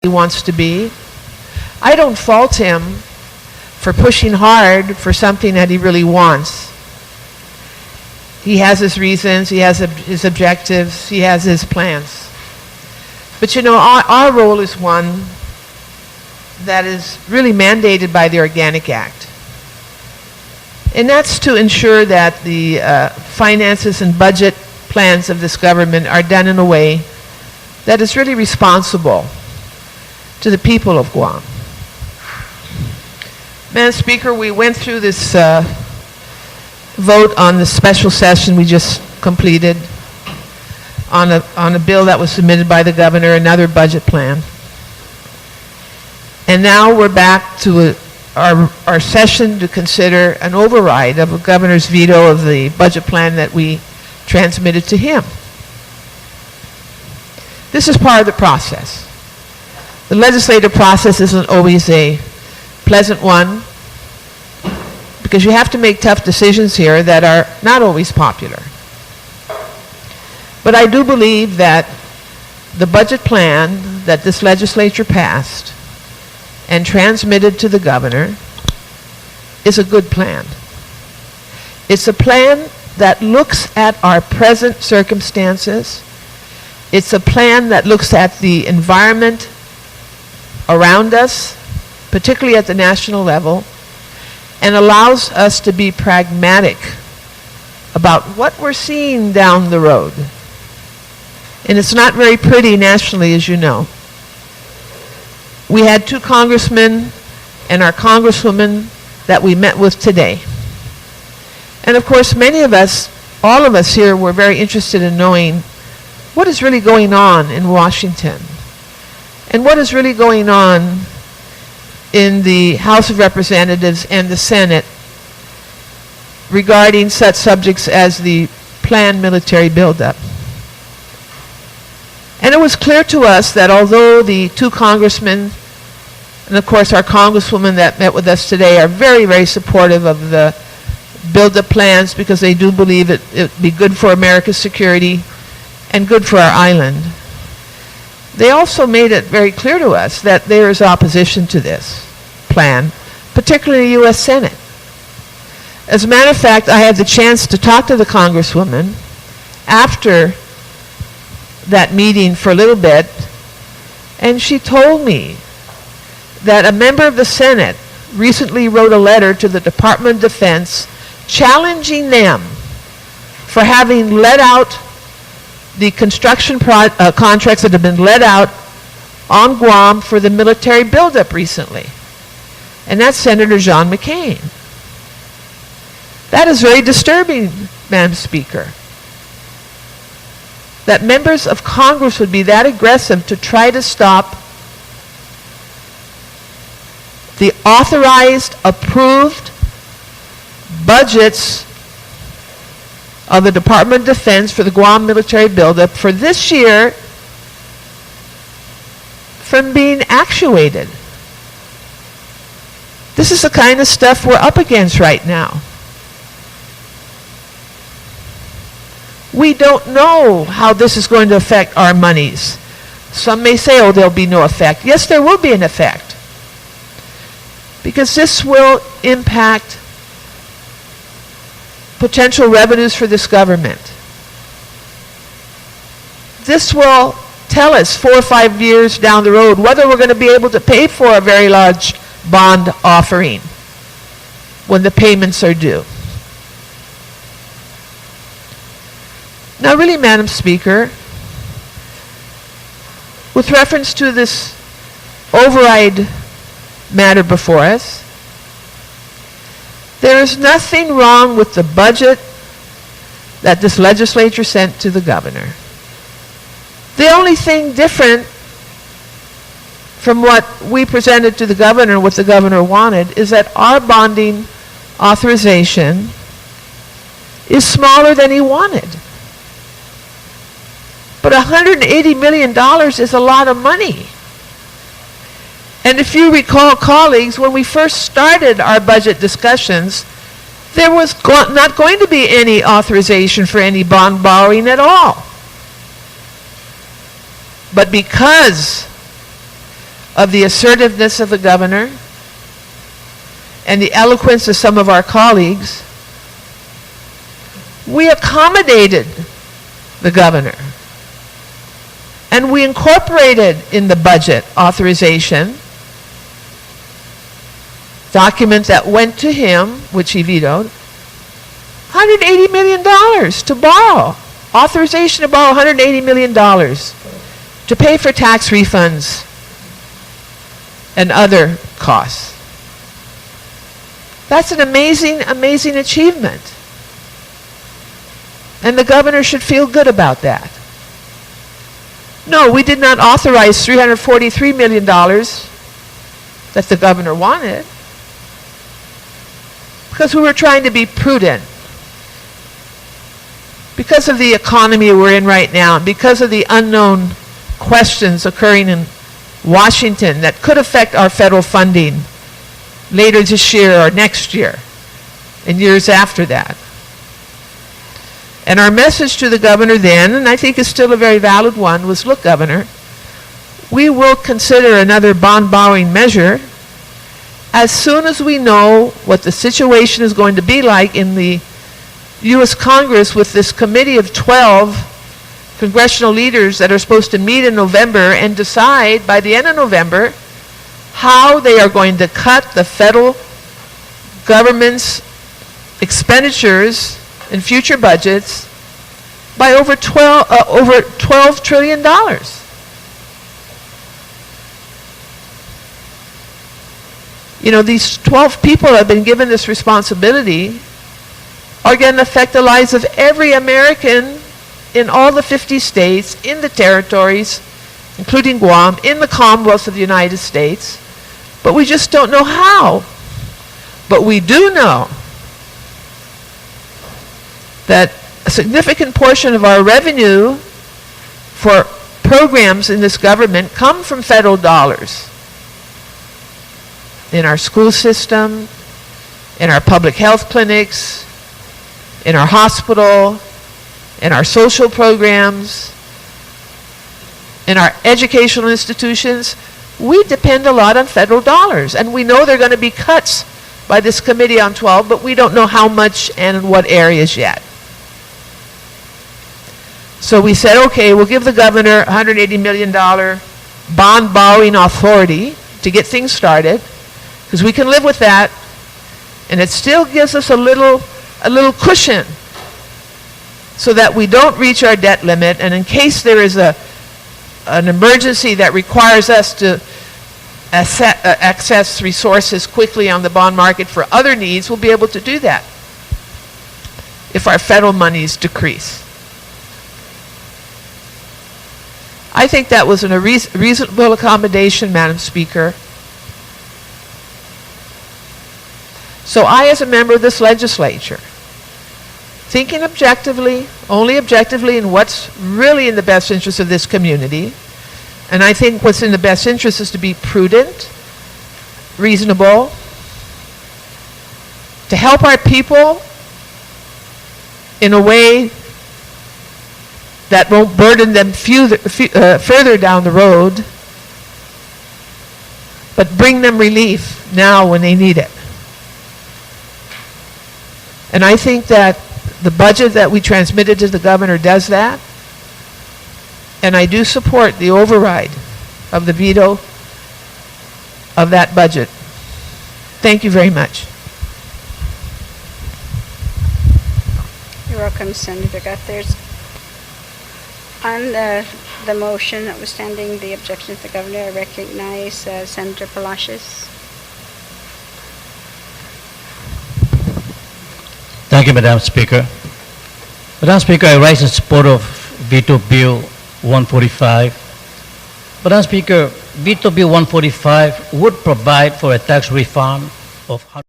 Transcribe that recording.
he wants to be. I don't fault him for pushing hard for something that he really wants. He has his reasons, he has his objectives, he has his plans. But you know, our role is one that is really mandated by the Organic Act. And that's to ensure that the finances and budget plans of this government are done in a way that is really responsible to the people of Guam. Madam Speaker, we went through this vote on the special session we just completed on a bill that was submitted by the governor, another budget plan. And now we're back to our session to consider an override of a governor's veto of the budget plan that we transmitted to him. This is part of the process. The legislative process isn't always a pleasant one because you have to make tough decisions here that are not always popular. But I do believe that the budget plan that this legislature passed and transmitted to the governor is a good plan. It's a plan that looks at our present circumstances. It's a plan that looks at the environment around us, particularly at the national level, and allows us to be pragmatic about what we're seeing down the road. And it's not very pretty nationally, as you know. We had 2 congressmen and our congresswoman that we met with today. And of course, many of us, all of us here, were very interested in knowing what is really going on in Washington and what is really going on in the House of Representatives and the Senate regarding such subjects as the planned military buildup. And it was clear to us that although the 2 congressmen and of course our congresswoman that met with us today are very, very supportive of the buildup plans because they do believe it would be good for America's security and good for our island, they also made it very clear to us that there is opposition to this plan, particularly the U.S. Senate. As a matter of fact, I had the chance to talk to the congresswoman after that meeting for a little bit, and she told me that a member of the Senate recently wrote a letter to the Department of Defense challenging them for having let out the construction contracts that have been let out on Guam for the military buildup recently. And that's Senator John McCain. That is very disturbing, Madam Speaker. That members of Congress would be that aggressive to try to stop the authorized, approved budgets of the Department of Defense for the Guam military buildup for this year from being actuated. This is the kind of stuff we're up against right now. We don't know how this is going to affect our monies. Some may say, oh, there'll be no effect. Yes, there will be an effect. Because this will impact potential revenues for this government. This will tell us 4 or 5 years down the road whether we're going to be able to pay for a very large bond offering when the payments are due. Now really, Madam Speaker, with reference to this override matter before us, there is nothing wrong with the budget that this legislature sent to the governor. The only thing different from what we presented to the governor, what the governor wanted, is that our bonding authorization is smaller than he wanted. But $180 million is a lot of money. And if you recall, colleagues, when we first started our budget discussions, there was not going to be any authorization for any bond borrowing at all. But because of the assertiveness of the governor and the eloquence of some of our colleagues, we accommodated the governor. And we incorporated in the budget authorization document that went to him, which he vetoed, $180 million to borrow. Authorization to borrow $180 million to pay for tax refunds and other costs. That's an amazing, amazing achievement. And the governor should feel good about that. No, we did not authorize $343 million that the governor wanted, because we were trying to be prudent. Because of the economy we're in right now, and because of the unknown questions occurring in Washington that could affect our federal funding later this year or next year and years after that. And our message to the governor then, and I think is still a very valid one, was, look, Governor, we will consider another bond borrowing measure as soon as we know what the situation is going to be like in the U.S. Congress with this committee of 12 congressional leaders that are supposed to meet in November and decide by the end of November how they are going to cut the federal government's expenditures in future budgets by over $12 trillion. You know, these 12 people have been given this responsibility are going to affect the lives of every American in all the 50 states, in the territories, including Guam, in the Commonwealth of the United States. But we just don't know how. But we do know that a significant portion of our revenue for programs in this government come from federal dollars. In our school system, in our public health clinics, in our hospital, in our social programs, in our educational institutions. We depend a lot on federal dollars. And we know there are going to be cuts by this Committee on 12, but we don't know how much and in what areas yet. So we said, okay, we'll give the governor $180 million bond borrowing authority to get things started, because we can live with that, and it still gives us a little cushion so that we don't reach our debt limit, and in case there is an emergency that requires us to access resources quickly on the bond market for other needs, we'll be able to do that if our federal monies decrease. I think that was a reasonable accommodation, Madam Speaker. So I, as a member of this legislature, thinking objectively, only objectively in what's really in the best interest of this community, and I think what's in the best interest is to be prudent, reasonable, to help our people in a way that won't burden them further down the road, but bring them relief now when they need it. And I think that the budget that we transmitted to the governor does that. And I do support the override of the veto of that budget. Thank you very much. You're welcome, Senator Guthertz. On the motion, notwithstanding the objection to the governor, I recognize Senator Palacios. Thank you, Madam Speaker. Madam Speaker, I rise in support of Veto Bill 145. Madam Speaker, Veto Bill 145 would provide for a tax refund of